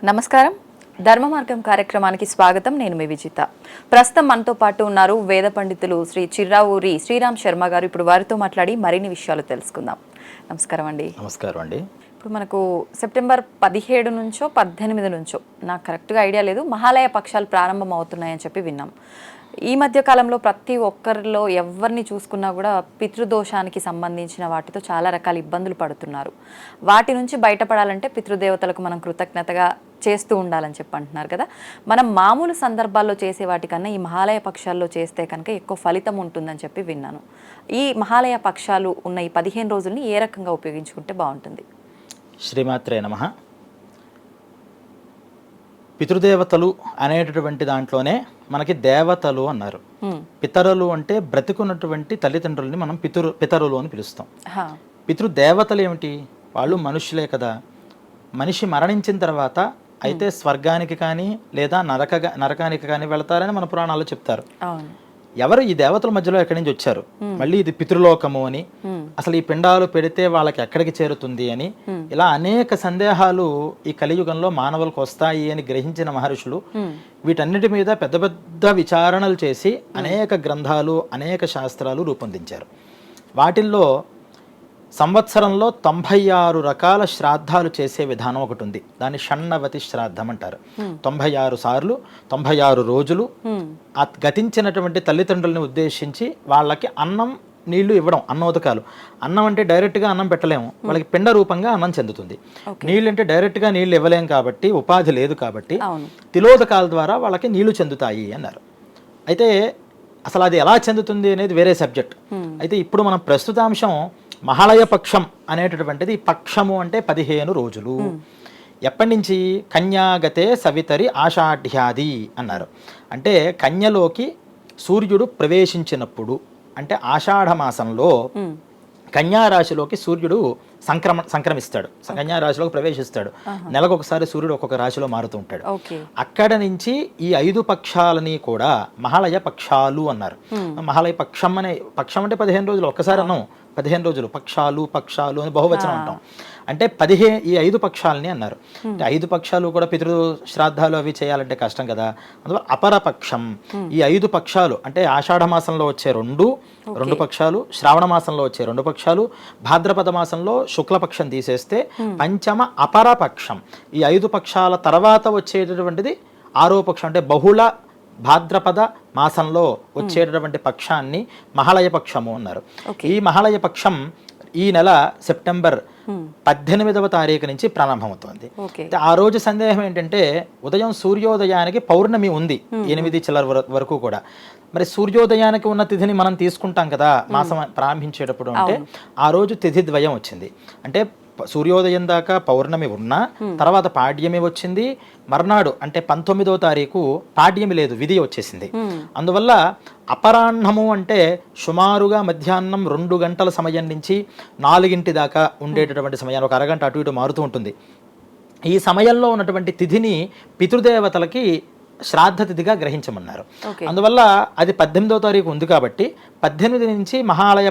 నమస్కారం. ధర్మ మార్గం కార్యక్రమానికి స్వాగతం. నేను మీ విజిత. ప్రస్తుతం మనతో పాటు ఉన్నారు వేద పండితులు శ్రీ చిర్రావూరి శ్రీరామ్ శర్మ గారు. ఇప్పుడు వారితో మాట్లాడి మరిన్ని విషయాలు తెలుసుకుందాం. నమస్కారం అండి. నమస్కారం అండి. ఇప్పుడు మనకు సెప్టెంబర్ 17 నుంచో 18 నుంచో, నాకు కరెక్ట్గా ఐడియా లేదు, మహాలయ పక్షాలు ప్రారంభం అవుతున్నాయని చెప్పి విన్నాం. ఈ మధ్య కాలంలో ప్రతి ఒక్కరిలో ఎవరిని చూసుకున్నా కూడా పితృదోషానికి సంబంధించిన వాటితో చాలా రకాల ఇబ్బందులు పడుతున్నారు. వాటి నుంచి బయటపడాలంటే పితృదేవతలకు మనం కృతజ్ఞతగా చేస్తూ ఉండాలని చెప్పి అంటున్నారు కదా. మనం మామూలు సందర్భాల్లో చేసే వాటికన్నా ఈ మహాలయ పక్షాల్లో చేస్తే కనుక ఎక్కువ ఫలితం ఉంటుందని చెప్పి విన్నాను. ఈ మహాలయ పక్షాలు ఉన్న ఈ 15 రోజుల్ని ఏ రకంగా ఉపయోగించుకుంటే బాగుంటుంది? శ్రీమాత్రే నమః. పితృదేవతలు అనేటటువంటి దాంట్లోనే మనకి దేవతలు అన్నారు. పితరులు అంటే బ్రతికున్నటువంటి తల్లిదండ్రులని మనం పితరులు అని పిలుస్తాం. పితృదేవతలు ఏమిటి? వాళ్ళు మనుషులే కదా. మనిషి మరణించిన తర్వాత అయితే స్వర్గానికి కానీ లేదా నరకానికి కానీ వెళతారని మన పురాణాల్లో చెప్తారు. ఎవరు ఈ దేవతల మధ్యలో ఎక్కడి నుంచి వచ్చారు? మళ్ళీ ఇది పితృలోకము అని, అసలు ఈ పిండాలు పెడితే వాళ్ళకి ఎక్కడికి చేరుతుంది అని, ఇలా అనేక సందేహాలు ఈ కలియుగంలో మానవులకు వస్తాయి అని గ్రహించిన మహర్షులు వీటన్నిటి మీద పెద్ద పెద్ద విచారణలు చేసి అనేక గ్రంథాలు, అనేక శాస్త్రాలు రూపొందించారు. వాటిల్లో సంవత్సరంలో 96 రకాల శ్రాద్ధాలు చేసే విధానం ఒకటి ఉంది. దాన్ని షణ్ణవతి శ్రాద్ధం అంటారు. 96 సార్లు 96 రోజులు ఆ గతించినటువంటి తల్లిదండ్రులని ఉద్దేశించి వాళ్ళకి అన్నం నీళ్లు ఇవ్వడం. అన్నోదకాలు. అన్నం అంటే డైరెక్ట్గా అన్నం పెట్టలేము, వాళ్ళకి పిండ రూపంగా అన్నం చెందుతుంది. నీళ్ళు అంటే డైరెక్ట్గా నీళ్ళు ఇవ్వలేము కాబట్టి, ఉపాధి లేదు కాబట్టి తిలోదకాల ద్వారా వాళ్ళకి నీళ్లు చెందుతాయి అన్నారు. అయితే అసలు అది ఎలా చెందుతుంది అనేది వేరే సబ్జెక్ట్. అయితే ఇప్పుడు మనం ప్రస్తుతాంశం మహాలయ పక్షం అనేటటువంటిది. పక్షము అంటే 15 రోజులు. ఎప్పటి నుంచి? కన్యాగతే సవితరి ఆషాఢ్యాది అన్నారు. అంటే కన్యలోకి సూర్యుడు ప్రవేశించినప్పుడు, అంటే ఆషాఢ మాసంలో కన్యారాశిలోకి సూర్యుడు సంక్రమిస్తాడు, కన్యారాశిలోకి ప్రవేశిస్తాడు. నెలకు ఒకసారి సూర్యుడు ఒక్కొక్క రాశిలో మారుతూ ఉంటాడు. అక్కడ నుంచి ఈ 5 పక్షాలని కూడా మహాలయ పక్షాలు అన్నారు. మహాలయ పక్షం అంటే 15 రోజులు. ఒక్కసారి అన్నాం 15 రోజులు. పక్షాలు అని బహువచనం అంటాం. అంటే ఈ 5 పక్షాలని అన్నారు. అంటే 5 పక్షాలు కూడా పితృ శ్రాద్ధాలు అవి చేయాలంటే కష్టం కదా. అందువల్ల అపరపక్షం. ఈ 5 పక్షాలు అంటే ఆషాఢ మాసంలో వచ్చే రెండు పక్షాలు, శ్రావణ మాసంలో వచ్చే 2 పక్షాలు, భాద్రపద మాసంలో శుక్లపక్షం తీసేస్తే పంచమ అపరపక్షం. ఈ 5 పక్షాల తర్వాత వచ్చేటటువంటిది 6వ పక్షం. అంటే బహుళ భాద్రపద మాసంలో వచ్చేటటువంటి పక్షాన్ని మహాలయ పక్షము అన్నారు. ఈ మహాలయ పక్షం ఈ నెల సెప్టెంబర్ 18వ తారీఖు నుంచి ప్రారంభమవుతోంది. ఆ రోజు సందేహం ఏంటంటే, ఉదయం సూర్యోదయానికి పౌర్ణమి ఉంది 8 చిల్లర వరకు కూడా. మరి సూర్యోదయానికి ఉన్న తిథిని మనం తీసుకుంటాం కదా మాసం ప్రారంభించేటప్పుడు. అంటే ఆ రోజు తిథి ద్వయం వచ్చింది. అంటే సూర్యోదయం దాకా పౌర్ణమి ఉన్నా తర్వాత పాడ్యమి వచ్చింది. మర్నాడు అంటే 19వ తారీఖు పాడ్యమి లేదు, విధి వచ్చేసింది. అందువల్ల అపరాహ్నము అంటే సుమారుగా మధ్యాహ్నం 2 గంటల సమయం నుంచి 4 దాకా ఉండేటటువంటి సమయాన్ని ఒక అరగంట అటు ఇటు మారుతూ ఉంటుంది. ఈ సమయంలో ఉన్నటువంటి తిథిని పితృదేవతలకి శ్రాద్ధ తిథిగా గ్రహించమన్నారు. అందువల్ల అది 18వ తారీఖు ఉంది కాబట్టి 18 నుంచి మహాలయ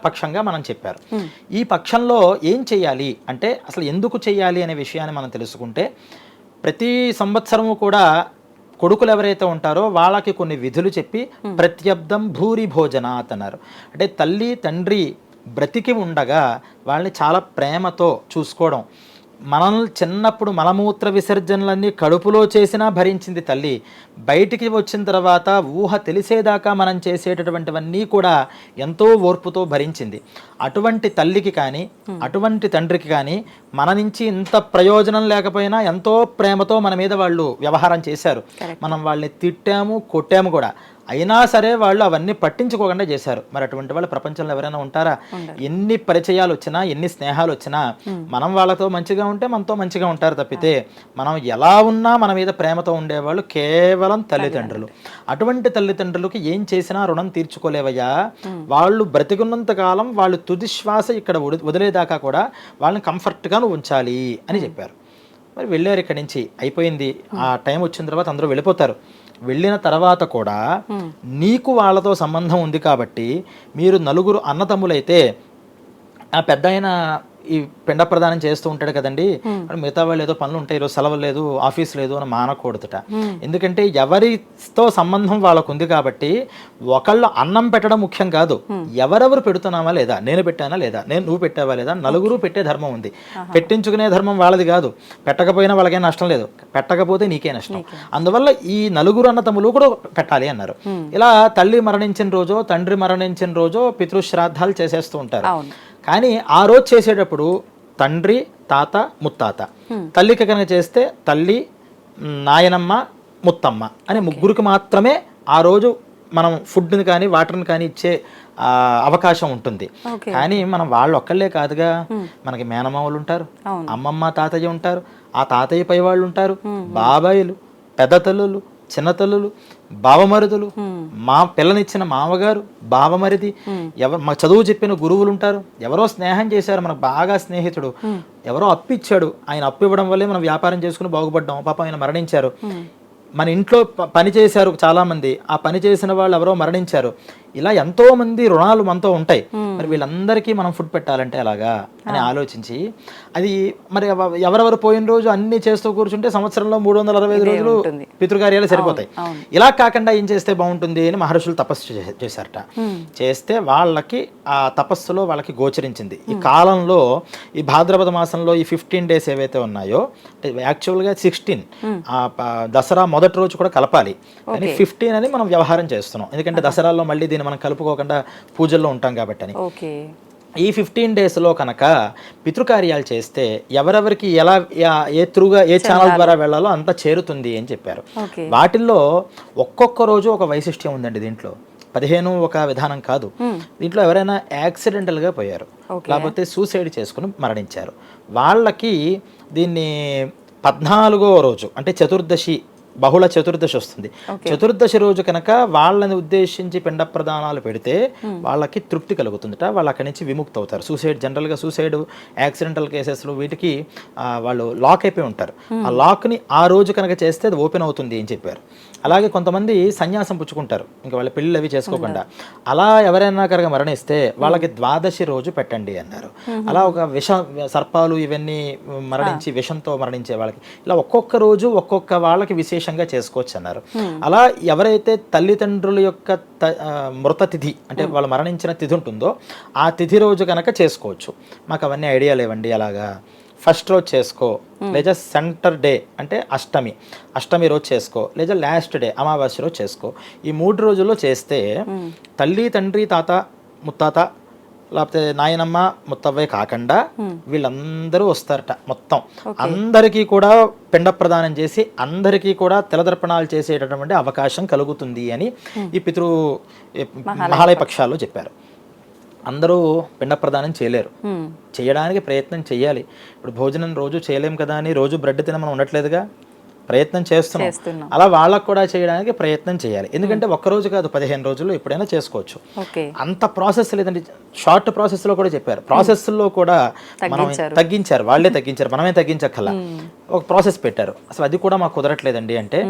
పక్షంగా మనం చెప్పారు. ఈ పక్షంలో ఏం చెయ్యాలి అంటే, అసలు ఎందుకు చెయ్యాలి అనే విషయాన్ని మనం తెలుసుకుంటే, ప్రతి సంవత్సరము కూడా కొడుకులు ఎవరైతే ఉంటారో వాళ్ళకి కొన్ని విధులు చెప్పి ప్రత్యబ్దం భూరి భోజనాత్ అన్నారు. అంటే తల్లి తండ్రి బ్రతికి ఉండగా వాళ్ళని చాలా ప్రేమతో చూసుకోవడం. మనల్ని చిన్నప్పుడు మలమూత్ర విసర్జనలన్నీ కడుపులో చేసినా భరించింది తల్లి. బయటికి వచ్చిన తర్వాత ఊహ తెలిసేదాకా మనం చేసేటటువంటివన్నీ కూడా ఎంతో ఓర్పుతో భరించింది. అటువంటి తల్లికి కానీ అటువంటి తండ్రికి కానీ మన నుంచి ఇంత ప్రయోజనం లేకపోయినా ఎంతో ప్రేమతో మన మీద వాళ్ళు వ్యవహారం చేశారు. మనం వాళ్ళని తిట్టాము, కొట్టాము కూడా. అయినా సరే వాళ్ళు అవన్నీ పట్టించుకోకుండా చేశారు. మరి అటువంటి వాళ్ళు ప్రపంచంలో ఎవరైనా ఉంటారా? ఎన్ని పరిచయాలు వచ్చినా, ఎన్ని స్నేహాలు వచ్చినా, మనం వాళ్ళతో మంచిగా ఉంటే మనతో మంచిగా ఉంటారు తప్పితే, మనం ఎలా ఉన్నా మన మీద ప్రేమతో ఉండేవాళ్ళు కేవలం తల్లిదండ్రులు. అటువంటి తల్లిదండ్రులకి ఏం చేసినా రుణం తీర్చుకోలేవయ్యా. వాళ్ళు బ్రతికున్నంత కాలం వాళ్ళు తుది శ్వాస ఇక్కడ వదిలేదాకా కూడా వాళ్ళని కంఫర్ట్గా నువ్వు ఉంచాలి అని చెప్పారు. మరి వెళ్ళారు ఇక్కడి నుంచి, అయిపోయింది. ఆ టైం వచ్చిన తర్వాత అందరూ వెళ్ళిపోతారు. వెళ్ళిన తర్వాత కూడా నీకు వాళ్ళతో సంబంధం ఉంది కాబట్టి, మీరు 4 అన్నతమ్ములైతే ఆ పెద్ద ఆయన ఈ పిండ ప్రదానం చేస్తూ ఉంటాడు కదండి, మిగతా వాళ్ళు ఏదో పనులు ఉంటాయి, ఈరోజు సెలవు లేదు, ఆఫీస్ లేదు అని మానకూడదుట. ఎందుకంటే ఎవరితో సంబంధం వాళ్ళకు ఉంది కాబట్టి ఒకళ్ళు అన్నం పెట్టడం ముఖ్యం కాదు, ఎవరెవరు పెడుతున్నామా లేదా, నేను పెట్టానా లేదా, నువ్వు పెట్టావా లేదా, నలుగురు పెట్టే ధర్మం ఉంది. పెట్టించుకునే ధర్మం వాళ్ళది కాదు, పెట్టకపోయినా వాళ్ళకేం నష్టం లేదు, పెట్టకపోతే నీకే నష్టం. అందువల్ల ఈ నలుగురు అన్నతమ్ములు కూడా పెట్టాలి అన్నారు. ఇలా తల్లి మరణించిన రోజో తండ్రి మరణించిన రోజో పితృశ్రాద్ధాలు చేసేస్తూ ఉంటారు. కానీ ఆ రోజు చేసేటప్పుడు తండ్రి, తాత, ముత్తాత, తల్లికి కనుక చేస్తే తల్లి, నాయనమ్మ, ముత్తమ్మ అని ముగ్గురికి మాత్రమే ఆ రోజు మనం ఫుడ్ని కానీ వాటర్ని కానీ ఇచ్చే అవకాశం ఉంటుంది. కానీ మనం వాళ్ళు ఒక్కళ్ళే కాదుగా, మనకి మేనమామలు ఉంటారు, అమ్మమ్మ తాతయ్య ఉంటారు, ఆ తాతయ్య పై వాళ్ళు ఉంటారు, బాబాయిలు, పెద్ద తల్లులు, చిన్న తల్లులు, బావమరుదులు, మా పిల్లనిచ్చిన మామగారు, బావమరిది, ఎవరు మా చదువు చెప్పిన గురువులు ఉంటారు, ఎవరో స్నేహం చేశారు, మనకు బాగా స్నేహితుడు, ఎవరో అప్పు ఇచ్చాడు, ఆయన అప్పు ఇవ్వడం వల్లే మనం వ్యాపారం చేసుకుని బాగుపడ్డాం, పాపం ఆయన మరణించారు. మన ఇంట్లో పని చేశారు చాలా మంది, ఆ పని చేసిన వాళ్ళు ఎవరో మరణించారు. ఇలా ఎంతో మంది రుణాలు మనతో ఉంటాయి. మరి వీళ్ళందరికీ మనం ఫుడ్ పెట్టాలంటే అలాగా అని ఆలోచించి, అది మరి ఎవరెవరు పోయిన రోజు అన్ని చేస్తూ కూర్చుంటే సంవత్సరంలో 365 రోజులు పితృకార్యాలు సరిపోతాయి. ఇలా కాకుండా ఏం చేస్తే బాగుంటుంది అని మహర్షులు తపస్సు చేశారట. చేస్తే వాళ్ళకి ఆ తపస్సులో వాళ్ళకి గోచరించింది, ఈ కాలంలో ఈ భాద్రపద మాసంలో ఈ 15 days ఏవైతే ఉన్నాయో, యాక్చువల్గా 16 దసరా మొదటి రోజు కూడా కలపాలి, కానీ 15 అని మనం వ్యవహారం చేస్తున్నాం. ఎందుకంటే దసరాలో మళ్ళీ దీన్ని మనం కలుపుకోకుండా పూజల్లో ఉంటాం కాబట్టి అని. ఈ 15 daysలో కనుక పితృకార్యాలు చేస్తే ఎవరెవరికి ఎలా ఏ త్రూగా ఏ ఛానల్ ద్వారా వెళ్ళాలో అంతా చేరుతుంది అని చెప్పారు. వాటిల్లో ఒక్కొక్క రోజు ఒక వైశిష్ట్యం ఉందండి. దీంట్లో 15 ఒక విధానం కాదు. దీంట్లో ఎవరైనా యాక్సిడెంటల్గా పోయారు, లేకపోతే సూసైడ్ చేసుకుని మరణించారు, వాళ్ళకి దీన్ని 14వ రోజు అంటే చతుర్దశి, బహుళ చతుర్దశి వస్తుంది. చతుర్దశి రోజు కనుక వాళ్ళని ఉద్దేశించి పిండ ప్రదానాలు పెడితే వాళ్ళకి తృప్తి కలుగుతుందట, వాళ్ళు అక్కడి నుంచి విముక్తి అవుతారు. జనరల్గా సూసైడ్, యాక్సిడెంటల్ కేసెస్లో వీటికి వాళ్ళు లాక్ అయిపోయి ఉంటారు. ఆ లాక్ని ఆ రోజు కనుక చేస్తే అది ఓపెన్ అవుతుంది అని చెప్పారు. అలాగే కొంతమంది సన్యాసం పుచ్చుకుంటారు, ఇంకా వాళ్ళ పెళ్ళిళ్ళు అవి చేసుకోకుండా. అలా ఎవరైనా కనుక మరణిస్తే వాళ్ళకి ద్వాదశి రోజు పెట్టండి అన్నారు. అలా ఒక సర్పాలు ఇవన్నీ మరణించి విషంతో మరణించే వాళ్ళకి ఇలా ఒక్కొక్క రోజు ఒక్కొక్క వాళ్ళకి విశేషంగా చేసుకోవచ్చు అన్నారు. అలా ఎవరైతే తల్లిదండ్రుల యొక్క మృత తిథి అంటే వాళ్ళు మరణించిన తిథి ఉంటుందో ఆ తిథి రోజు కనుక చేసుకోవచ్చు. మాకు అవన్నీ ఐడియా లేవండి, అలాగా ఫస్ట్ రోజు చేసుకో, లేదా సెంటర్ డే అంటే అష్టమి రోజు చేసుకో, లేదా లాస్ట్ డే అమావాస్య రోజు చేసుకో. ఈ 3 రోజుల్లో చేస్తే తల్లి, తండ్రి, తాత, ముత్తాత, లేకపోతే నాయనమ్మ, ముత్తవ్వే కాకుండా వీళ్ళందరూ వస్తారట. మొత్తం అందరికీ కూడా పిండ ప్రదానం చేసి అందరికీ కూడా తిలదర్పణాలు చేసేటటువంటి అవకాశం కలుగుతుంది అని ఈ మహాలయ పక్షాల్లో చెప్పారు. అందరూ పిండ ప్రదానం చేయలేరు, చేయడానికి ప్రయత్నం చేయాలి. ఇప్పుడు భోజనం రోజు చేయలేం కదా అని రోజు బ్రెడ్ తిన మనం ఉండట్లేదుగా, ప్రయత్నం చేస్తున్నాం. అలా వాళ్ళకు కూడా చేయడానికి ప్రయత్నం చేయాలి. ఎందుకంటే ఒక్కరోజు కాదు, 15 రోజుల్లో ఎప్పుడైనా చేసుకోవచ్చు. అంత ప్రాసెస్ లేదండి, షార్ట్ ప్రాసెస్లో కూడా చెప్పారు. ప్రాసెస్లో కూడా మనం తగ్గించారు, వాళ్ళే తగ్గించారు, మనమే తగ్గించక్కల ఒక ప్రాసెస్ పెట్టారు. అసలు అది కూడా మాకు కుదరట్లేదండి అంటే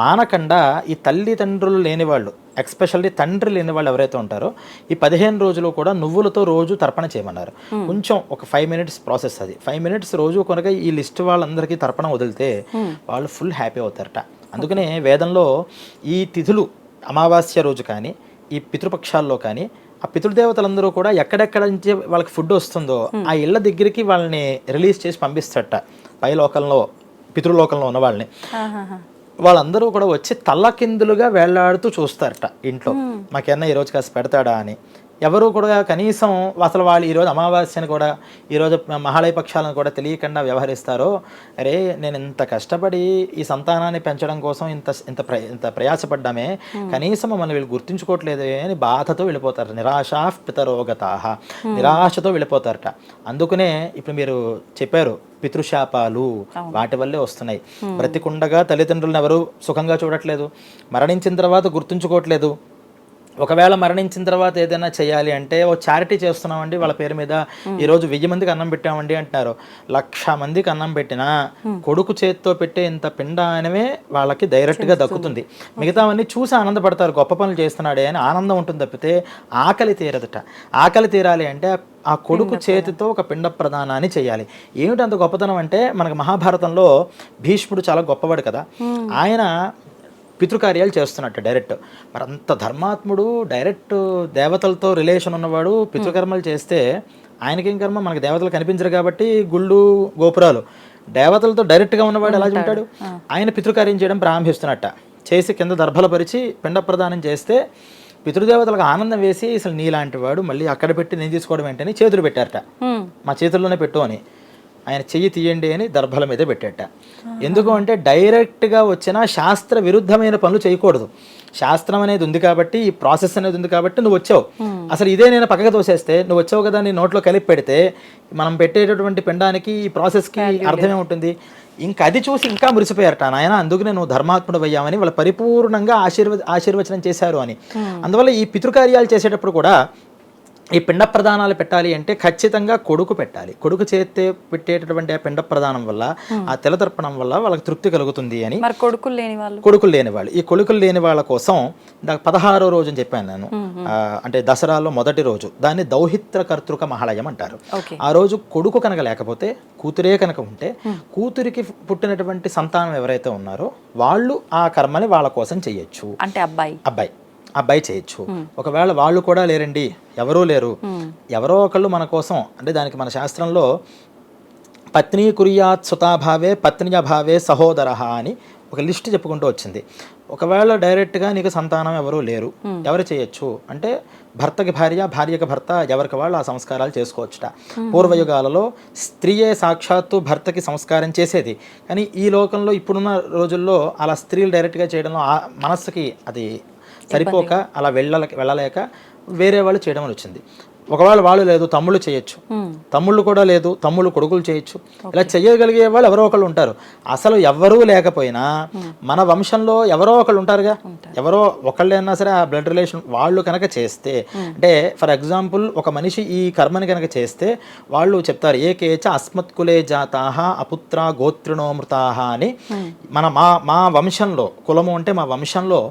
మానకుండా ఈ తల్లిదండ్రులు లేని వాళ్ళు, ఎక్స్పెషల్లీ తండ్రి లేని వాళ్ళు ఎవరైతే ఉంటారో ఈ 15 రోజులు కూడా నువ్వులతో రోజు తర్పణ చేయమన్నారు. కొంచెం ఒక 5 minutes ప్రాసెస్, అది 5 minutes రోజు కనుక ఈ లిస్ట్ వాళ్ళందరికీ తర్పణ వదిలితే వాళ్ళు ఫుల్ హ్యాపీ అవుతారట. అందుకనే వేదంలో ఈ తిథులు అమావాస్య రోజు కానీ ఈ పితృపక్షాల్లో కానీ ఆ పితృదేవతలందరూ కూడా ఎక్కడెక్కడ నుంచి వాళ్ళకి ఫుడ్ వస్తుందో ఆ ఇళ్ళ దగ్గరికి వాళ్ళని రిలీజ్ చేసి పంపిస్తారట. పై లోకంలో పితృలోకంలో ఉన్న వాళ్ళని వాళ్ళందరూ కూడా వచ్చి తల్లకిందులుగా వేళ్లాడుతూ చూస్తారట ఇంట్లో, మాకేమన్నా ఈరోజు కాస్త పెడతాడా అని. ఎవరు కూడా కనీసం అసలు వాళ్ళు ఈరోజు అమావాస్యను కూడా ఈరోజు మహాలయ పక్షాలను కూడా తెలియకుండా వ్యవహరిస్తారో, అరే నేను ఇంత కష్టపడి ఈ సంతానాన్ని పెంచడం కోసం ఇంత ప్రయాసపడ్డామే, కనీసం మమ్మల్ని వీళ్ళు గుర్తించుకోవట్లేదే అని బాధతో వెళ్ళిపోతారు. నిరాశా పితరోగతాః, నిరాశతో వెళ్ళిపోతారట. అందుకనే ఇప్పుడు మీరు చెప్పారు పితృశాపాలు వాటి వల్లే వస్తున్నాయి. బ్రతికుండగా తల్లిదండ్రులను ఎవరు సుఖంగా చూడట్లేదు, మరణించిన తర్వాత గుర్తుంచుకోవట్లేదు, ఒకవేళ మరణించిన తర్వాత ఏదైనా చేయాలి అంటే ఓ చారిటీ చేస్తున్నామండి వాళ్ళ పేరు మీద ఈరోజు 1000 మందికి అన్నం పెట్టామండి అంటున్నారు. 1,00,000 మందికి అన్నం పెట్టినా కొడుకు చేతితో పెట్టే ఇంత పిండానమే వాళ్ళకి డైరెక్ట్గా దక్కుతుంది. మిగతావన్నీ చూసి ఆనందపడతారు, గొప్ప పనులు చేస్తున్నాడే అని ఆనందం ఉంటుంది తప్పితే ఆకలి తీరదట. ఆకలి తీరాలి అంటే ఆ కొడుకు చేతితో ఒక పిండ ప్రదానాన్ని చేయాలి. ఏమిటి అంత గొప్పతనం అంటే మనకు మహాభారతంలో భీష్ముడు చాలా గొప్పవాడు కదా, ఆయన పితృకార్యాలు చేస్తున్నట్టు డైరెక్ట్. మరి అంత ధర్మాత్ముడు డైరెక్ట్ దేవతలతో రిలేషన్ ఉన్నవాడు పితృకర్మలు చేస్తే ఆయనకేం కర్మ, మనకు దేవతలు కనిపించరు కాబట్టి గుళ్ళు గోపురాలు, దేవతలతో డైరెక్ట్గా ఉన్నవాడు ఎలా ఉంటాడు. ఆయన పితృకార్యం చేయడం ప్రారంభిస్తున్నట్ట. చేసి కింద దర్భలు పరిచి పిండ ప్రదానం చేస్తే పితృదేవతలకు ఆనందం వేసి అసలు నీలాంటి వాడు మళ్ళీ అక్కడ పెట్టి నేను తీసుకోవడం ఏంటని చేతులు పెట్టారట. మా చేతుల్లోనే పెట్టు అని. ఆయన చెయ్యి తీయండి అని దర్భల మీద పెట్టేట. ఎందుకు అంటే డైరెక్ట్గా వచ్చిన శాస్త్ర విరుద్ధమైన పనులు చేయకూడదు. శాస్త్రం అనేది ఉంది కాబట్టి, ఈ ప్రాసెస్ అనేది ఉంది కాబట్టి నువ్వు వచ్చావు. అసలు ఇదే నేను పక్కకు తోసేస్తే నువ్వు వచ్చావు కదా, నీ నోట్లో కలిపి పెడితే మనం పెట్టేటటువంటి పిండానికి ఈ ప్రాసెస్కి అర్థమే ఉంటుంది. ఇంకా అది చూసి ఇంకా మురిసిపోయారట నాయన, అందుకు నేను ధర్మాత్ముడు అయ్యామని వాళ్ళు పరిపూర్ణంగా ఆశీర్వచనం చేశారు అని. అందువల్ల ఈ పితృకార్యాలు చేసేటప్పుడు కూడా ఈ పిండ ప్రదానాలు పెట్టాలి అంటే ఖచ్చితంగా కొడుకు పెట్టాలి. కొడుకు చేతే పెట్టేటటువంటి ఆ పిండ ప్రదానం వల్ల, ఆ తెలతర్పణం వల్ల వాళ్ళకి తృప్తి కలుగుతుంది అని. కొడుకులు లేని వాళ్ళు ఈ కొడుకులు లేని వాళ్ళ కోసం 16వ రోజు అని చెప్పాను నేను, అంటే దసరాలో మొదటి రోజు, దాన్ని దౌహిత్ర కర్తృక మహాలయం అంటారు. ఆ రోజు కొడుకు కనుక లేకపోతే, కూతురే కనుక ఉంటే, కూతురికి పుట్టినటువంటి సంతానం ఎవరైతే ఉన్నారో వాళ్ళు ఆ కర్మని వాళ్ళ కోసం చెయ్యొచ్చు. అంటే అబ్బాయి చేయొచ్చు. ఒకవేళ వాళ్ళు కూడా లేరండి, ఎవరూ లేరు, ఎవరో ఒకళ్ళు మన కోసం, అంటే దానికి మన శాస్త్రంలో పత్ని కుర్యాత్ సుతాభావే పత్నిజభావే సహోదరః అని ఒక లిస్ట్ చెప్పుకుంటూ వచ్చింది. ఒకవేళ డైరెక్ట్గా నీకు సంతానం ఎవరూ లేరు, ఎవరు చేయొచ్చు అంటే భర్తకి భార్య, భార్యకి భర్త, ఎవరికి వాళ్ళు ఆ సంస్కారాలు చేసుకోవచ్చుట. పూర్వయుగాలలో స్త్రీయే సాక్షాత్తు భర్తకి సంస్కారం చేసేది. కానీ ఈ లోకంలో ఇప్పుడున్న రోజుల్లో అలా స్త్రీలు డైరెక్ట్గా చేయడంలో మనస్సుకి అది సరిపోక అలా వెళ్ళలేక వేరే వాళ్ళు చేయడం వచ్చింది. ఒకవేళ వాళ్ళు లేదు, తమ్ముళ్ళు చేయొచ్చు, తమ్ముళ్ళు కూడా లేదు, తమ్ముళ్ళు కొడుకులు చేయొచ్చు. ఇలా చేయగలిగే వాళ్ళు ఎవరో ఒకళ్ళు ఉంటారు. అసలు ఎవరూ లేకపోయినా మన వంశంలో ఎవరో ఒకళ్ళు ఉంటారుగా, ఎవరో ఒకళ్ళైనా సరే ఆ బ్లడ్ రిలేషన్ వాళ్ళు కనుక చేస్తే, అంటే ఫర్ ఎగ్జాంపుల్ ఒక మనిషి ఈ కర్మని కనుక చేస్తే వాళ్ళు చెప్తారు ఏకేచ అస్మత్కులే జాతాహ అపుత్ర గోత్రిణోమృతాహ అని. మా వంశంలో, కులము అంటే మా వంశంలో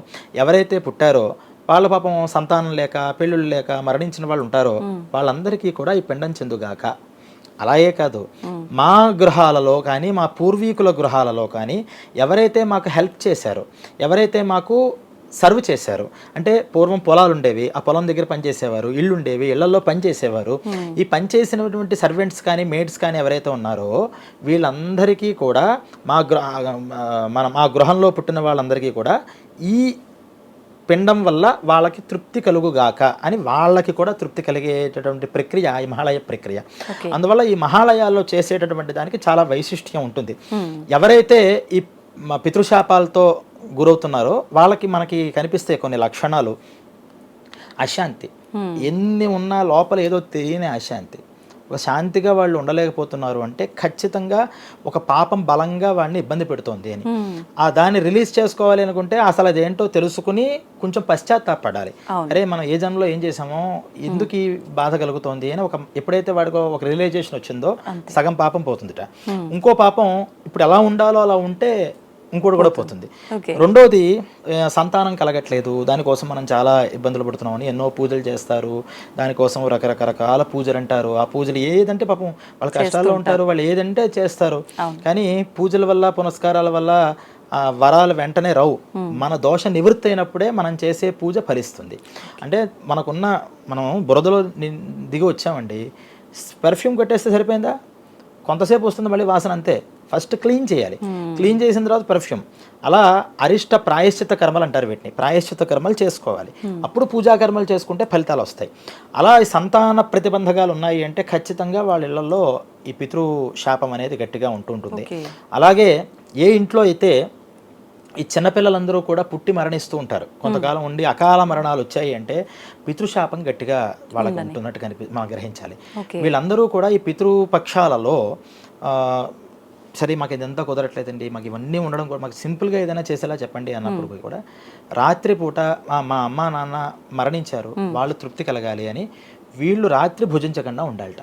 ఎవరైతే పుట్టారో వాళ్ళ పాపం సంతానం లేక, పెళ్ళిళ్ళు లేక మరణించిన వాళ్ళు ఉంటారో వాళ్ళందరికీ కూడా ఈ పిండం చెందుగాక. అలాగే కాదు, మా గృహాలలో కానీ, మా పూర్వీకుల గృహాలలో కానీ ఎవరైతే మాకు హెల్ప్ చేశారో, ఎవరైతే మాకు సర్వ్ చేశారు, అంటే పూర్వం పొలాలు ఉండేవి, ఆ పొలం దగ్గర పనిచేసేవారు, ఇళ్ళు ఉండేవి, ఇళ్లలో పనిచేసేవారు, ఈ పనిచేసినటువంటి సర్వెంట్స్ కానీ, మేడ్స్ కానీ ఎవరైతే ఉన్నారో వీళ్ళందరికీ కూడా మా గృహంలో పుట్టిన వాళ్ళందరికీ కూడా ఈ పిండం వల్ల వాళ్ళకి తృప్తి కలుగుగాక అని వాళ్ళకి కూడా తృప్తి కలిగేటటువంటి ప్రక్రియ ఈ మహాలయ ప్రక్రియ. అందువల్ల ఈ మహాలయాల్లో చేసేటటువంటి దానికి చాలా వైశిష్ట్యం ఉంటుంది. ఎవరైతే ఈ పితృశాపాలతో గురవుతున్నారో వాళ్ళకి మనకి కనిపిస్తే కొన్ని లక్షణాలు. అశాంతి, ఎన్ని ఉన్నా లోపల ఏదో తెలియని అశాంతి, ఒక శాంతిగా వాళ్ళు ఉండలేకపోతున్నారు అంటే ఖచ్చితంగా ఒక పాపం బలంగా వాడిని ఇబ్బంది పెడుతోంది అని. దాన్ని రిలీజ్ చేసుకోవాలి అనుకుంటే అసలు అదేంటో తెలుసుకుని కొంచెం పశ్చాత్తాపడాలి. అరే మనం ఏ జన్మలో ఏం చేసామో, ఎందుకు ఈ బాధ కలుగుతోంది అని ఎప్పుడైతే వాడికి ఒక రియలైజేషన్ వచ్చిందో సగం పాపం పోతుందిట. ఇంకో పాపం ఇప్పుడు ఎలా ఉండాలో అలా ఉంటే ఇంకోటి కూడా పోతుంది. రెండోది సంతానం కలగట్లేదు, దానికోసం మనం చాలా ఇబ్బందులు పడుతున్నాం అని ఎన్నో పూజలు చేస్తారు, దానికోసం రకరకాల పూజలు అంటారు. ఆ పూజలు ఏదంటే పాపం వాళ్ళ కష్టాల్లో ఉంటారు, వాళ్ళు ఏదంటే చేస్తారు. కానీ పూజల వల్ల, పునస్కారాల వల్ల వరాలు వెంటనే రావు. మన దోష నివృత్తి అయినప్పుడే మనం చేసే పూజ ఫలిస్తుంది. అంటే మనం బురదలో దిగి వచ్చామండి, పెర్ఫ్యూమ్ కొట్టేస్తే సరిపోయిందా? కొంతసేపు వస్తుంది మళ్ళీ వాసన, అంతే. ఫస్ట్ క్లీన్ చేయాలి, క్లీన్ చేసిన తర్వాత పర్ఫ్యూమ్. అలా అరిష్ట ప్రాయశ్చిత కర్మలు అంటారు వీటిని, ప్రాయశ్చిత కర్మలు చేసుకోవాలి. అప్పుడు పూజా కర్మలు చేసుకుంటే ఫలితాలు వస్తాయి. అలా సంతాన ప్రతిబంధకాలు ఉన్నాయి అంటే ఖచ్చితంగా వాళ్ళ ఇళ్లలో ఈ పితృ శాపం అనేది గట్టిగా ఉంటుంటుంది. అలాగే ఏ ఇంట్లో అయితే ఈ చిన్నపిల్లలందరూ కూడా పుట్టి మరణిస్తూ ఉంటారు, కొంతకాలం ఉండి అకాల మరణాలు వచ్చాయి అంటే పితృశాపం గట్టిగా వాళ్ళకి ఉంటున్నట్టు మనం గ్రహించాలి. వీళ్ళందరూ కూడా ఈ పితృపక్షాలలో సరే మాకు ఇదంతా కుదరట్లేదండి, మాకు ఇవన్నీ ఉండడం కూడా మాకు సింపుల్గా ఏదైనా చేసేలా చెప్పండి అన్నప్పుడు కూడా రాత్రిపూట మా అమ్మ నాన్న మరణించారు, వాళ్ళు తృప్తి కలగాలి అని వీళ్ళు రాత్రి భుజించకుండా ఉండాలట.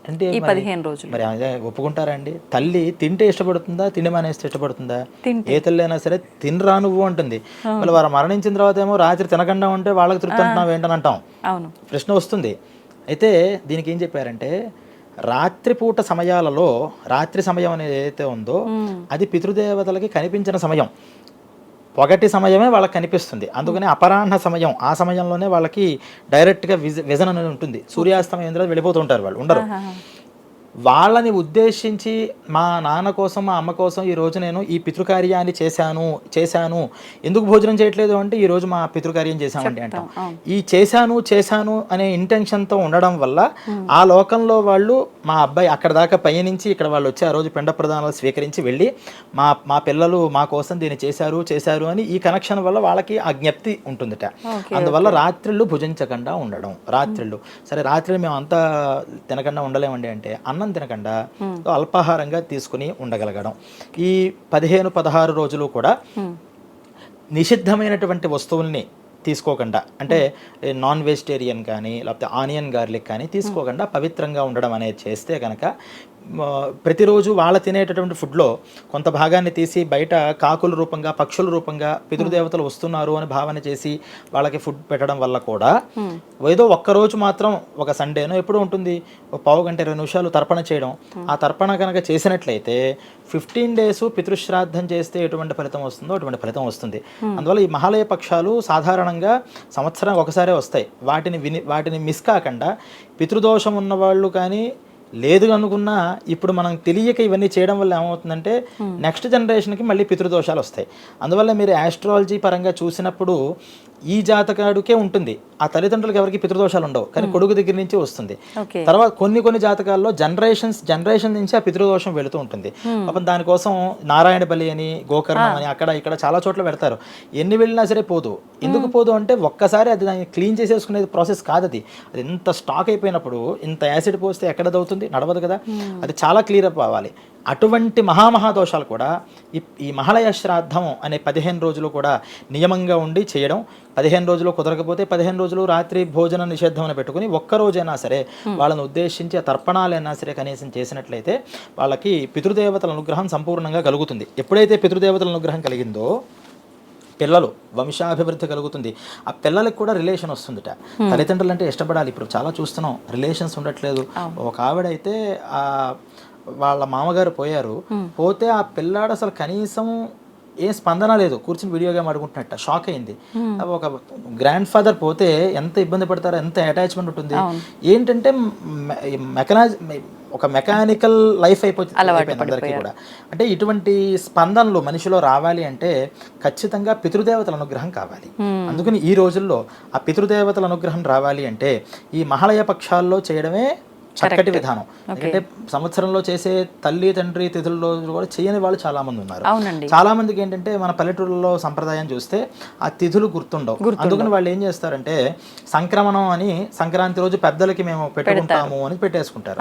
అంటే ఈ 15 రోజులు మరి అదే ఒప్పుకుంటారా అండి? తల్లి తింటే ఇష్టపడుతుందా, తిండి మానేస్తే ఇష్టపడుతుందా? ఏ తల్లి అయినా సరే తినరా నువ్వు అంటుంది. మళ్ళీ వారు మరణించిన తర్వాత ఏమో రాత్రి తినకుండా ఉంటే వాళ్ళకి తృప్తి అంటున్నావు ఏంటని అంటాం. అవును, ప్రశ్న వస్తుంది. అయితే దీనికి ఏం చెప్పారంటే రాత్రిపూట సమయాలలో రాత్రి సమయం అనేది ఏదైతే ఉందో అది పితృదేవతలకి కనిపించిన సమయం. పొగటి సమయమే వాళ్ళకి కనిపిస్తుంది, అందుకని అపరాహ్న సమయం, ఆ సమయంలోనే వాళ్ళకి డైరెక్ట్గా విజన్ అనేది ఉంటుంది. సూర్యాస్తమయం తర్వాత వెళ్ళిపోతూ ఉంటారు, వాళ్ళు ఉండరు. వాళ్ళని ఉద్దేశించి మా నాన్న కోసం మా అమ్మ కోసం ఈరోజు నేను ఈ పితృకార్యాన్ని చేశాను ఎందుకు భోజనం చేయట్లేదు అంటే ఈరోజు మా పితృకార్యం చేశామండి అంటాం. ఈ చేశాను అనే ఇంటెన్షన్తో ఉండడం వల్ల ఆ లోకంలో వాళ్ళు మా అబ్బాయి అక్కడ దాకా పయనించి ఇక్కడ వాళ్ళు వచ్చి ఆ రోజు పిండ ప్రదానాలు స్వీకరించి వెళ్ళి మా పిల్లలు మా కోసం దీన్ని చేశారు అని ఈ కనెక్షన్ వల్ల వాళ్ళకి ఆ జ్ఞప్తి ఉంటుందట. అందువల్ల రాత్రిళ్ళు భుజించకుండా ఉండడం. రాత్రిళ్ళు సరే రాత్రి మేము అంతా తినకుండా ఉండలేమండి అంటే అన్నం తినకుండా అల్పాహారంగా తీసుకుని ఉండగలగడం. ఈ 15-16 రోజులు కూడా నిషిద్ధమైనటువంటి వస్తువుల్ని తీసుకోకుండా, అంటే నాన్ వెజిటేరియన్ కానీ లేకపోతే ఆనియన్ గార్లిక్ కానీ తీసుకోకుండా పవిత్రంగా ఉండడం అనేది చేస్తే కనుక ప్రతిరోజు వాళ్ళ తినేటటువంటి ఫుడ్లో కొంత భాగాన్ని తీసి బయట కాకుల రూపంగా పక్షుల రూపంగా పితృదేవతలు వస్తున్నారు అని భావన చేసి వాళ్ళకి ఫుడ్ పెట్టడం వల్ల కూడా ఏదో ఒక్కరోజు మాత్రం ఒక సండేనో ఎప్పుడు ఉంటుంది, ఒక పావు గంట 20 నిమిషాలు తర్పణ చేయడం. ఆ తర్పణ కనుక చేసినట్లయితే 15 days పితృశ్రాద్ధం చేస్తే ఎటువంటి ఫలితం వస్తుందో అటువంటి ఫలితం వస్తుంది. అందువల్ల ఈ మహాలయ పక్షాలు సాధారణంగా సంవత్సరం ఒకసారే వస్తాయి. వాటిని మిస్ కాకుండా పితృదోషం ఉన్నవాళ్ళు కానీ లేదు అనుకున్నా ఇప్పుడు మనం తెలియక ఇవన్నీ చేయడం వల్ల ఏమవుతుందంటే నెక్స్ట్ జనరేషన్కి మళ్ళీ పితృదోషాలు వస్తాయి. అందువల్ల మీరు ఆస్ట్రాలజీ పరంగా చూసినప్పుడు ఈ జాతకాడుకే ఉంటుంది, ఆ తల్లిదండ్రులకు ఎవరికి పితృదోషాలు ఉండవు, కానీ కొడుకు దగ్గర నుంచి వస్తుంది. తర్వాత కొన్ని జాతకాల్లో జనరేషన్ నుంచి ఆ పితృదోషం వెళుతూ ఉంటుంది. పాపం దానికోసం నారాయణ బలి అని గోకర్ణం అని అక్కడ ఇక్కడ చాలా చోట్ల పెడతారు. ఎన్ని వెళ్ళినా సరే పోదు. ఎందుకు పోదు అంటే ఒక్కసారి అది దాన్ని క్లీన్ చేసేసుకునేది ప్రాసెస్ కాదు. అది ఎంత స్టాక్ అయిపోయినప్పుడు ఇంత యాసిడ్ పోస్తే ఎక్కడ దవుతుంది, నడవదు కదా. అది చాలా క్లియర్ అప్ అవ్వాలి. అటువంటి మహాదోషాలు కూడా ఈ మహాలయ శ్రాద్ధం అనే 15 రోజులు కూడా నియమంగా ఉండి చేయడం. 15 రోజులు కుదరకపోతే 15 రోజులు రాత్రి భోజన నిషేధం అని పెట్టుకుని ఒక్కరోజైనా సరే వాళ్ళని ఉద్దేశించి ఆ తర్పణాలైనా సరే కనీసం చేసినట్లయితే వాళ్ళకి పితృదేవతల అనుగ్రహం సంపూర్ణంగా కలుగుతుంది. ఎప్పుడైతే పితృదేవతల అనుగ్రహం కలిగిందో పిల్లలు వంశాభివృద్ధి కలుగుతుంది. ఆ పిల్లలకు కూడా రిలేషన్ వస్తుందిట. తల్లిదండ్రులు అంటే ఇష్టపడాలి. ఇప్పుడు చాలా చూస్తున్నాం, రిలేషన్స్ ఉండట్లేదు. ఒక ఆవిడైతే వాళ్ళ మామగారు పోతే ఆ పిల్లాడు అసలు కనీసం ఏ స్పందన లేదు, కూర్చుని వీడియో గేమ్ ఆడుకుంటున్నట్ట. షాక్ అయింది. ఒక గ్రాండ్ ఫాదర్ పోతే ఎంత ఇబ్బంది పడతారో, ఎంత అటాచ్మెంట్ ఉంటుంది. ఏంటంటే ఒక మెకానికల్ లైఫ్ అయిపోయింది అందరికీ కూడా. అంటే ఇటువంటి స్పందనలు మనిషిలో రావాలి అంటే ఖచ్చితంగా పితృదేవతల అనుగ్రహం కావాలి. అందుకని ఈ రోజుల్లో ఆ పితృదేవతల అనుగ్రహం రావాలి అంటే ఈ మహాలయ పక్షాల్లో చేయడమే చక్కటి విధానం. ఎందుకంటే సంవత్సరంలో చేసే తల్లి తండ్రి తిథుల్లో కూడా చేయని వాళ్ళు చాలా మంది ఉన్నారు. చాలా మందికి ఏంటంటే మన పల్లెటూరులో సంప్రదాయం చూస్తే ఆ తిథులు గుర్తుండవు. అందుకని వాళ్ళు ఏం చేస్తారంటే సంక్రమణం అని సంక్రాంతి రోజు పెద్దలకి మేము పెట్టుకుంటాము అని పెట్టేసుకుంటారు.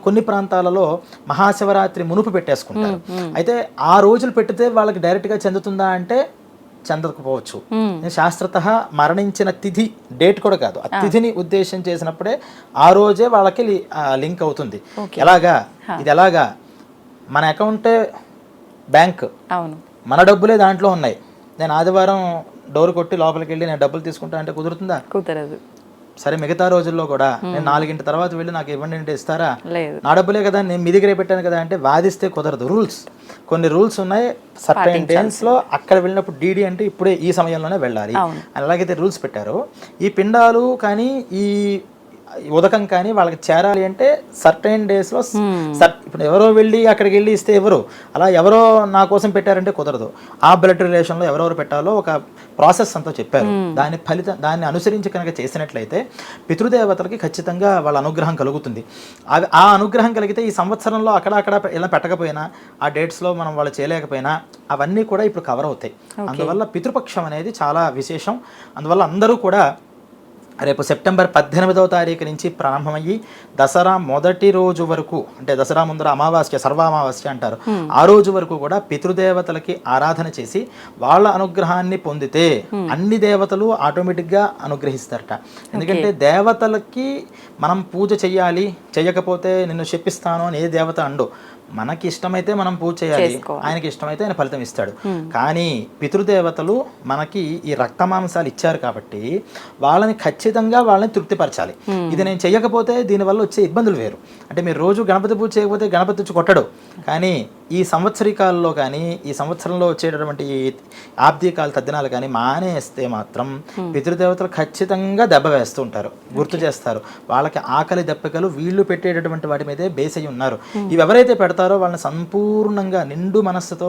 కొన్ని ప్రాంతాలలో మహాశివరాత్రి మునుపు పెట్టేసుకుంటారు. అయితే ఆ రోజులు పెట్టితే వాళ్ళకి డైరెక్ట్ గా చెందుతుందా అంటే చెందకపోవచ్చు. శాస్త్రత మరణించిన తిథి డేట్ కూడా కాదు, ఆ తిథిని ఉద్దేశం చేసినప్పుడే ఆ రోజే వాళ్ళకి లింక్ అవుతుంది. ఎలాగా మన అకౌంటే బ్యాంక్, మన డబ్బులే దాంట్లో ఉన్నాయి. నేను ఆదివారం డోర్ కొట్టి లోపలికి వెళ్ళి నేను డబ్బులు తీసుకుంటా అంటే కుదురుతుందా? కుదరదు. సరే మిగతా రోజుల్లో కూడా నేను 4 తర్వాత వెళ్ళి నాకు ఇవ్వండి అంటే ఇస్తారా? నా డబ్బులే కదా, నేను మీ దగ్గరే పెట్టాను కదా అంటే వాదిస్తే కుదరదు. కొన్ని రూల్స్ ఉన్నాయి. సర్టైన్ డేస్ లో అక్కడ వెళ్ళినప్పుడు డీడీ అంటే ఇప్పుడే ఈ సమయంలోనే వెళ్ళాలి. అలాగైతే రూల్స్ పెట్టారు. ఈ పిండాలు కానీ ఈ ఉదకం కానీ వాళ్ళకి చేరాలి అంటే సర్టైన్ డేస్లో ఇప్పుడు ఎవరో వెళ్ళి అక్కడికి వెళ్ళి ఇస్తే అలా ఎవరో నా కోసం పెట్టారంటే కుదరదు. ఆ బ్లడ్ రిలేషన్లో ఎవరెవరు పెట్టాలో ఒక ప్రాసెస్ అంతా చెప్పారు. దాన్ని అనుసరించి కనుక చేసినట్లయితే పితృదేవతలకి ఖచ్చితంగా వాళ్ళ అనుగ్రహం కలుగుతుంది. ఆ అనుగ్రహం కలిగితే ఈ సంవత్సరంలో అక్కడ ఇలా పెట్టకపోయినా ఆ డేట్స్లో మనం వాళ్ళు చేయలేకపోయినా అవన్నీ కూడా ఇప్పుడు కవర్ అవుతాయి. అందువల్ల పితృపక్షం అనేది చాలా విశేషం. అందువల్ల అందరూ కూడా రేపు సెప్టెంబర్ 18వ తారీఖు నుంచి ప్రారంభమయ్యి దసరా మొదటి రోజు వరకు, అంటే దసరా ముందర అమావాస్య, సర్వామావాస్య అంటారు, ఆ రోజు వరకు కూడా పితృదేవతలకి ఆరాధన చేసి వాళ్ళ అనుగ్రహాన్ని పొందితే అన్ని దేవతలు ఆటోమేటిక్గా అనుగ్రహిస్తారట. ఎందుకంటే దేవతలకి మనం పూజ చెయ్యాలి, చెయ్యకపోతే నిన్ను శపిస్తాను అని ఏ దేవత అండు. మనకి ఇష్టమైతే మనం పూజ చేయాలి, ఆయనకి ఇష్టమైతే ఆయన ఫలితం ఇస్తాడు. కానీ పితృదేవతలు మనకి ఈ రక్త మాంసాలు ఇచ్చారు కాబట్టి వాళ్ళని ఖచ్చితంగా వాళ్ళని తృప్తిపరచాలి. ఇది నేను చెయ్యకపోతే దీనివల్ల వచ్చే ఇబ్బందులు వేరు. అంటే మీరు రోజు గణపతి పూజ చేయకపోతే గణపతి వచ్చి కొట్టడు. కానీ ఈ సంవత్సరికాల్లో కానీ ఈ సంవత్సరంలో వచ్చేటటువంటి ఆబ్దికాలు తద్దినాలు కానీ మానేస్తే మాత్రం పితృదేవతలు ఖచ్చితంగా దెబ్బ వేస్తూ ఉంటారు, గుర్తు చేస్తారు. వాళ్ళకి ఆకలి దెబ్బకలు వీళ్ళు పెట్టేటటువంటి వాటి మీదే బేస్ అయి ఉన్నారు. ఇవి ఎవరైతే పెడతారో వాళ్ళని సంపూర్ణంగా నిండు మనస్సుతో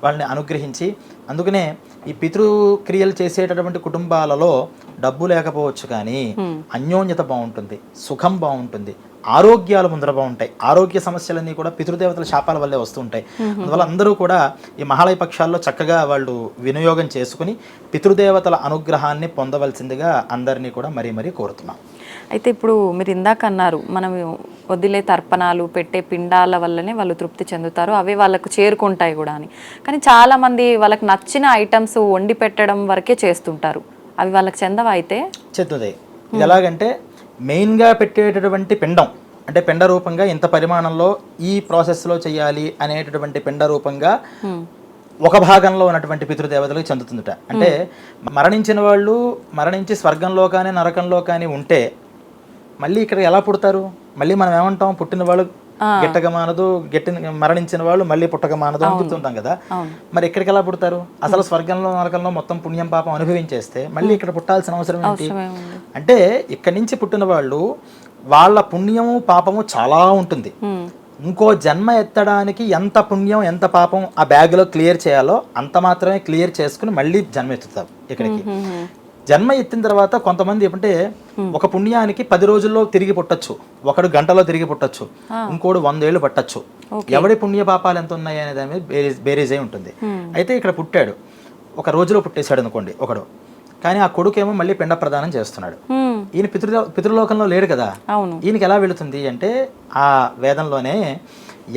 వాళ్ళని అనుగ్రహించి, అందుకనే ఈ పితృక్రియలు చేసేటటువంటి కుటుంబాలలో డబ్బు లేకపోవచ్చు కానీ అన్యోన్యత బాగుంటుంది, సుఖం బాగుంటుంది, ఆరోగ్యాలు ముందర బాగుంటాయి. ఆరోగ్య సమస్యలన్నీ కూడా పితృదేవతల శాపాల వల్లే వస్తూ ఉంటాయి. అందువల్ల అందరూ కూడా ఈ మహాలయ పక్షాల్లో చక్కగా వాళ్ళు వినియోగం చేసుకుని పితృదేవతల అనుగ్రహాన్ని పొందవలసిందిగా అందరినీ కూడా మరీ మరీ కోరుతున్నాం. అయితే ఇప్పుడు మీరు ఇందాక అన్నారు, మనం వదిలే తర్పణాలు పెట్టే పిండాల వల్లనే వాళ్ళు తృప్తి చెందుతారు, అవే వాళ్ళకు చేరుకుంటాయి కూడా అని. కానీ చాలామంది వాళ్ళకి నచ్చిన ఐటమ్స్ వండి పెట్టడం వరకే చేస్తుంటారు, అవి వాళ్ళకి చెందవా? అయితే చెందుతాయి. ఇది ఎలాగంటే మెయిన్గా పెట్టేటటువంటి పిండం, అంటే పిండ రూపంగా ఇంత పరిమాణంలో ఈ ప్రాసెస్లో చేయాలి అనేటటువంటి పిండ రూపంగా ఒక భాగంలో ఉన్నటువంటి పితృదేవతలకు చెందుతుందట. అంటే మరణించిన వాళ్ళు మరణించి స్వర్గంలో కానీ నరకంలో కానీ ఉంటే మళ్ళీ ఇక్కడ ఎలా పుడతారు? మళ్ళీ మనం ఏమంటాం, పుట్టిన వాళ్ళు గిట్టక మానదు, మరణించిన వాళ్ళు మళ్ళీ పుట్టక మానదు అని చెప్తుంటాం కదా. మరి ఎక్కడికి ఎలా పుడతారు? అసలు స్వర్గంలో నరకంలో మొత్తం పుణ్యం పాపం అనుభవించేస్తే మళ్ళీ ఇక్కడ పుట్టాల్సిన అవసరం ఏంటి? అంటే ఇక్కడి నుంచి పుట్టిన వాళ్ళు వాళ్ళ పుణ్యము పాపము చాలా ఉంటుంది. ఇంకో జన్మ ఎత్తడానికి ఎంత పుణ్యం ఎంత పాపం ఆ బ్యాగ్లో క్లియర్ చేయాలో అంత మాత్రమే క్లియర్ చేసుకుని మళ్ళీ జన్మ ఎత్తుతారు ఇక్కడికి. జన్మ ఎత్తిన తర్వాత కొంతమంది ఏమంటే ఒక పుణ్యానికి 10 రోజుల్లో తిరిగి పుట్టచ్చు, ఒకడు గంటలో తిరిగి పుట్టచ్చు, ఇంకోడు 100 ఏళ్ళు పట్టచ్చు. ఎవడి పుణ్య పాపాలు ఎంత ఉన్నాయి అనే దాని మీద బేరీజ్ అయి ఉంటుంది. అయితే ఇక్కడ పుట్టాడు, ఒక రోజులో పుట్టేశాడు అనుకోండి ఒకడు, కానీ ఆ కొడుకేమో మళ్ళీ పిండ ప్రదానం చేస్తున్నాడు. ఈయన పితృలోకంలో లేడు కదా, ఈయనకి ఎలా వెళుతుంది అంటే ఆ వేదంలోనే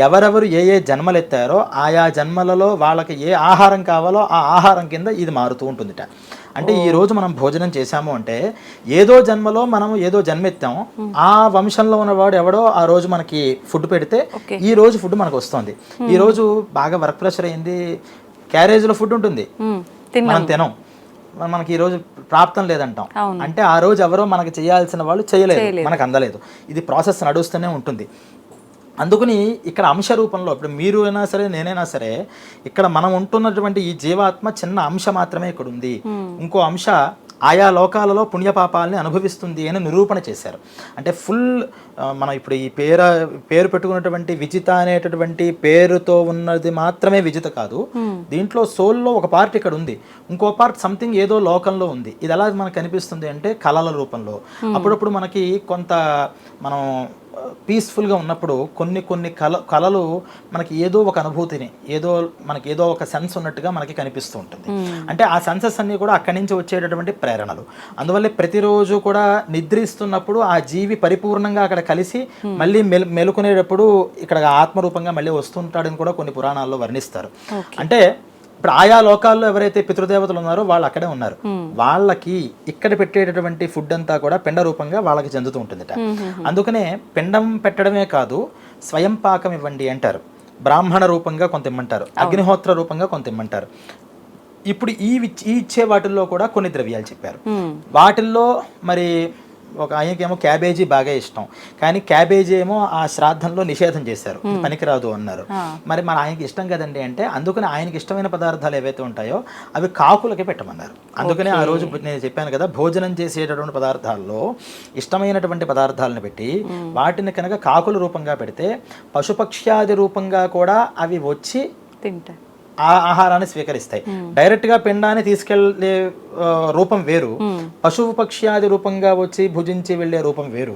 ఎవరెవరు ఏ ఏ జన్మలు ఎత్తారో ఆయా జన్మలలో వాళ్ళకి ఏ ఆహారం కావాలో ఆ ఆహారం కింద ఇది మారుతూ ఉంటుందిట. అంటే ఈ రోజు మనం భోజనం చేశాము అంటే ఏదో జన్మలో మనం ఏదో జన్మెత్తాము, ఆ వంశంలో ఉన్నవాడు ఎవడో ఆ రోజు మనకి ఫుడ్ పెడితే ఈ రోజు ఫుడ్ మనకు వస్తుంది. ఈ రోజు బాగా వర్క్ ప్రెషర్ అయింది, క్యారేజ్లో ఫుడ్ ఉంటుంది, మనం తినం, మనకి ఈ రోజు ప్రాప్తం లేదంటాం. అంటే ఆ రోజు ఎవరో మనకి చేయాల్సిన వాళ్ళు చేయలేదు, మనకు అందలేదు. ఇది ప్రాసెస్ నడుస్తూనే ఉంటుంది. అందుకని ఇక్కడ అంశ రూపంలో ఇప్పుడు మీరు అయినా సరే నేనైనా సరే ఇక్కడ మనం ఉంటున్నటువంటి ఈ జీవాత్మ చిన్న అంశ మాత్రమే ఇక్కడ ఉంది. ఇంకో అంశ ఆయా లోకాలలో పుణ్యపాపాలని అనుభవిస్తుంది అని నిరూపణ చేశారు. అంటే ఫుల్ మనం ఇప్పుడు ఈ పేరు పెట్టుకున్నటువంటి విజిత అనేటటువంటి పేరుతో ఉన్నది మాత్రమే విజిత కాదు, దీంట్లో సోల్లో ఒక పార్ట్ ఇక్కడ ఉంది, ఇంకో పార్ట్ సంథింగ్ ఏదో లోకంలో ఉంది. ఇది ఎలా మనకు కనిపిస్తుంది అంటే కళల రూపంలో. అప్పుడప్పుడు మనకి కొంత మనం పీస్ఫుల్గా ఉన్నప్పుడు కొన్ని కొన్ని కళలు మనకి ఏదో ఒక అనుభూతిని, మనకి ఏదో ఒక సెన్స్ ఉన్నట్టుగా మనకి కనిపిస్తూ ఉంటుంది. అంటే ఆ సెన్సెస్ అన్నీ కూడా అక్కడి నుంచి వచ్చేటటువంటి ప్రేరణలు. అందువల్ల ప్రతిరోజు కూడా నిద్రిస్తున్నప్పుడు ఆ జీవి పరిపూర్ణంగా అక్కడ కలిసి మళ్ళీ మెలుకునేటప్పుడు ఇక్కడ ఆత్మరూపంగా మళ్ళీ వస్తుంటాడని కూడా కొన్ని పురాణాల్లో వర్ణిస్తారు. అంటే ఇప్పుడు ఆయా లోకాల్లో ఎవరైతే పితృదేవతలు ఉన్నారో వాళ్ళు అక్కడే ఉన్నారు, వాళ్ళకి ఇక్కడ పెట్టేటటువంటి ఫుడ్ అంతా కూడా పిండ రూపంగా వాళ్ళకి చెందుతూ ఉంటుందట. అందుకనే పిండం పెట్టడమే కాదు, స్వయం పాకం ఇవ్వండి అంటారు. బ్రాహ్మణ రూపంగా కొంత ఇమ్మంటారు, అగ్నిహోత్ర రూపంగా కొంత ఇమ్మంటారు. ఇప్పుడు ఈ ఇచ్చే వాటిల్లో కూడా కొన్ని ద్రవ్యాలు చెప్పారు. వాటిల్లో మరి ఒక ఆయనకేమో క్యాబేజీ బాగా ఇష్టం, కానీ క్యాబేజీ ఏమో ఆ శ్రాద్ధంలో నిషేధం చేశారు, పనికిరాదు అన్నారు. మరి మన ఆయనకి ఇష్టం కదండి అంటే అందుకని ఆయనకి ఇష్టమైన పదార్థాలు ఏవైతే ఉంటాయో అవి కాకులకి పెట్టమన్నారు. అందుకని ఆ రోజు నేను చెప్పాను కదా, భోజనం చేసేటటువంటి పదార్థాల్లో ఇష్టమైనటువంటి పదార్థాలను పెట్టి వాటిని కనుక కాకుల రూపంగా పెడితే పశుపక్ష్యాది రూపంగా కూడా అవి వచ్చి తింటాయి, ఆ ఆహారాన్ని స్వీకరిస్తాయి. డైరెక్ట్ గా పిండాన్ని తీసుకెళ్లే రూపం వేరు, పశువు పక్ష్యాది రూపంగా వచ్చి భుజించి వెళ్లే రూపం వేరు,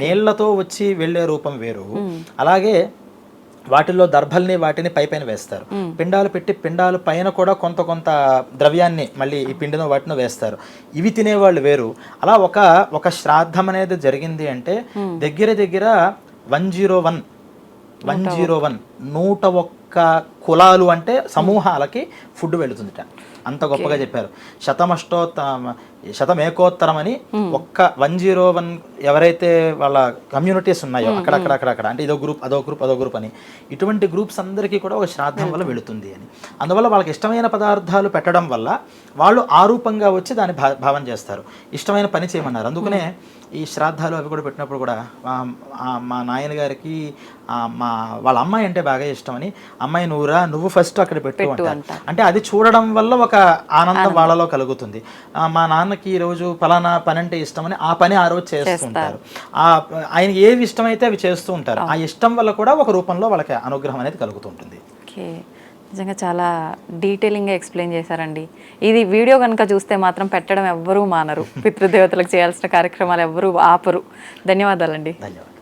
నీళ్లతో వచ్చి వెళ్లే రూపం వేరు. అలాగే వాటిల్లో దర్భల్ని వాటిని పైన వేస్తారు. పిండాలు పెట్టి పిండాలు పైన కూడా కొంత కొంత ద్రవ్యాన్ని మళ్ళీ ఈ పిండినో వాటినో వేస్తారు. ఇవి తినేవాళ్ళు వేరు. అలా ఒక శ్రాద్ధం అనేది జరిగింది అంటే దగ్గర 101 101 కులాలు అంటే సమూహాలకి ఫుడ్ వెళుతుందిట. అంత గొప్పగా చెప్పారు. శతమేకోత్తరం అని ఒక్క 101 ఎవరైతే వాళ్ళ కమ్యూనిటీస్ ఉన్నాయో అక్కడక్కడ అంటే ఇదో గ్రూప్ అదో గ్రూప్ అని ఇటువంటి గ్రూప్స్ అందరికీ కూడా ఒక శ్రాద్ధం వల్ల వెళుతుంది అని. అందువల్ల వాళ్ళకి ఇష్టమైన పదార్థాలు పెట్టడం వల్ల వాళ్ళు ఆరూపంగా వచ్చి దాన్ని భావన చేస్తారు. ఇష్టమైన పని చేయమన్నారు. అందుకనే ఈ శ్రాద్ధాలు అవి కూడా పెట్టినప్పుడు కూడా మా నాయన గారికి వాళ్ళ అమ్మాయి అంటే బాగా ఇష్టమని, అమ్మాయి నువ్వు ఫస్ట్ అక్కడ పెట్టు అంటారు. అంటే అది చూడడం వల్ల ఒక ఆనందం వాళ్ళలో కలుగుతుంది. మా నాన్నకి ఈ రోజు ఫలానా పని అంటే ఇష్టమని ఆ పని ఆ రోజు చేస్తుంటారు. ఆయన ఏవి ఇష్టమైతే అవి చేస్తూ ఉంటారు. ఆ ఇష్టం వల్ల కూడా ఒక రూపంలో వాళ్ళకి అనుగ్రహం అనేది కలుగుతుంటుంది. ఓకే, నిజంగా చాలా డీటెయిలింగ్గా ఎక్స్ప్లెయిన్ చేశారండి. ఇది వీడియో కనుక చూస్తే మాత్రం పెట్టడం ఎవ్వరూ మానరు. పితృదేవతలకు చేయాల్సిన కార్యక్రమాలు ఎవ్వరూ ఆపరు. ధన్యవాదాలండి. ధన్యవాదాలు.